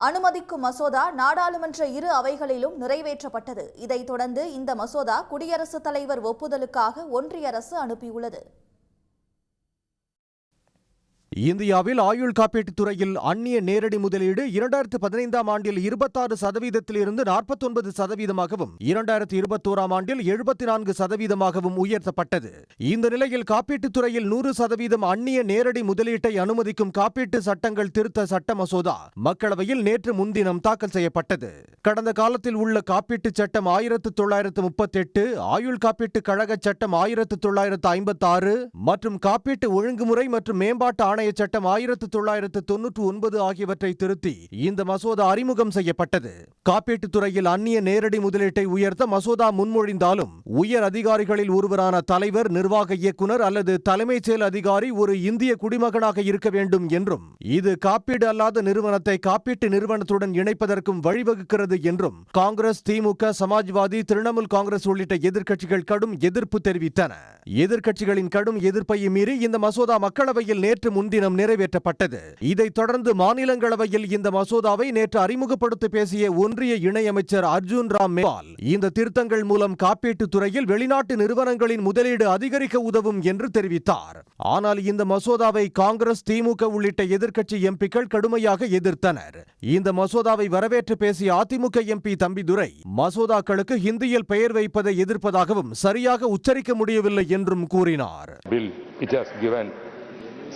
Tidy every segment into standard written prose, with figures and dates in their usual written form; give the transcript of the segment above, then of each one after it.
அனுமதிக்கும் மசோதா நாடாளுமன்ற இரு அவைகளிலும் நிறைவேற்றப்பட்டது. இதைத் தொடர்ந்து இந்த மசோதா குடியரசுத் தலைவர் ஒப்புதலுக்காக ஒன்றிய அரசு அனுப்பியுள்ளது. இந்தியாவில் ஆயுள் காப்பீட்டுத் துறையில் அந்நிய நேரடி முதலீடு 2015ஆம் ஆண்டில் 26%இலிருந்து 49%ஆகவும் 2021ஆம் ஆண்டில் 74%ஆகவும் உயர்த்தப்பட்டது. இந்த நிலையில் காப்பீட்டுத் துறையில் 100% அந்நிய நேரடி முதலீட்டை அனுமதிக்கும் காப்பீட்டு சட்டங்கள் திருத்த சட்ட மசோதா மக்களவையில் நேற்று முன்தினம் தாக்கல் செய்யப்பட்டது. கடந்த காலத்தில் உள்ள காப்பீட்டுச் சட்டம் 1938, ஆயுள் காப்பீட்டு கழக சட்டம் 1956 மற்றும் காப்பீட்டு ஒழுங்குமுறை மற்றும் மேம்பாட்டு ஆணைய சட்டம் 1999 ஆகியவற்றை திருத்தி இந்த மசோதா அறிமுகம் செய்யப்பட்டது. காப்பீட்டுத் துறையில் அந்நிய நேரடி முதலீட்டை உயர்த்த மசோதா முன்மொழிந்தாலும் உயர் அதிகாரிகளில் ஒருவரான தலைவர், நிர்வாக இயக்குனர் அல்லது தலைமைச் செயல் அதிகாரி ஒரு இந்திய குடிமகனாக இருக்க வேண்டும் என்றும் இது காப்பீடு அல்லாத நிறுவனத்தை காப்பீட்டு நிறுவனத்துடன் இணைப்பதற்கும் வழிவகுக்கிறது என்றும் காங்கிரஸ், திமுக, சமாஜ்வாதி, திரிணாமுல் காங்கிரஸ் உள்ளிட்ட எதிர்க்கட்சிகள் கடும் எதிர்ப்பு தெரிவித்தன. எதிர்க்கட்சிகளின் கடும் எதிர்ப்பை மீறி இந்த மசோதா மக்களவையில் நேற்று முன்தினம் நிறைவேற்றப்பட்டது. இதைத் தொடர்ந்து மாநிலங்களவையில் இந்த மசோதாவை நேற்று அறிமுகப்படுத்தி பேசிய ஒன்றிய இணையமைச்சர் அர்ஜுன் ராம் மேவால் இந்த திருத்தங்கள் மூலம் காப்பீட்டுத் துறையில் வெளிநாட்டு நிறுவனங்களின் முதலீடு அதிகரிக்க உதவும் என்று தெரிவித்தார். ஆனால் இந்த மசோதாவை காங்கிரஸ், திமுக உள்ளிட்ட எதிர்க்கட்சி எம்பிக்கள் கடுமையாக எதிர்த்தனர். இந்த மசோதாவை வரவேற்று பேசிய அதிமுக எம்பி தம்பிதுரை மசோதாக்களுக்கு ஹிந்தியில் பெயர் வைப்பதை எதிர்ப்பதாகவும் சரியாக உச்சரிக்க முடியவில்லை என்றும் கூறினார்.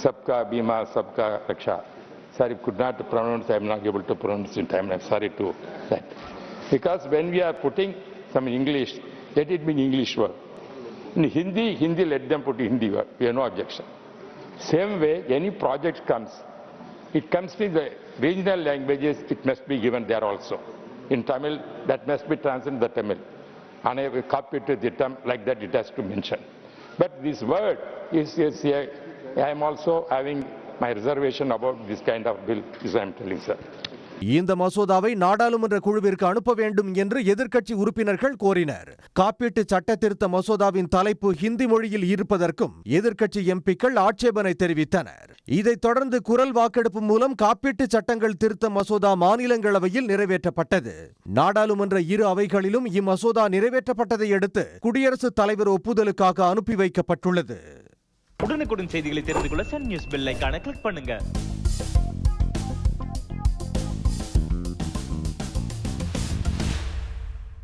Sabka Bima, Sabka Raksha. Sorry, could not pronounce. I am not able to pronounce in time. I am sorry to that. Because when we are putting some English, let it be English word. In Hindi, let them put Hindi word. We have no objection. Same way, any project comes, it comes in the regional languages. It must be given there also. In Tamil, that must be translated the Tamil. And I have copied the term like that. It has to mention. But this word is I am also having my reservation about this kind of bill, as I am telling, sir. இந்த மசோதாவை நாடாளுமன்ற குழுவிற்கு அனுப்ப வேண்டும் என்று எதிர்க்கட்சி உறுப்பினர்கள் கோரினர். காப்பீட்டு சட்ட திருத்த மசோதாவின் தலைப்பு ஹிந்தி மொழியில் இருப்பதற்கும் எதிர்க்கட்சி எம்பிக்கள் ஆட்சேபனை தெரிவித்தனர். இதைத் தொடர்ந்து குரல் வாக்கெடுப்பு மூலம் காப்பீட்டு சட்டங்கள் திருத்த மசோதா மாநிலங்களவையில் நிறைவேற்றப்பட்டது. நாடாளுமன்ற இரு அவைகளிலும் இம்மசோதா நிறைவேற்றப்பட்டதை அடுத்து குடியரசுத் தலைவர் ஒப்புதலுக்காக அனுப்பி வைக்கப்பட்டுள்ளது. உடனுக்குடன் செய்திகளை தெரிந்து கொள்ள சன் நியூஸ் பெல் ஐகானை கிளிக் பண்ணுங்க.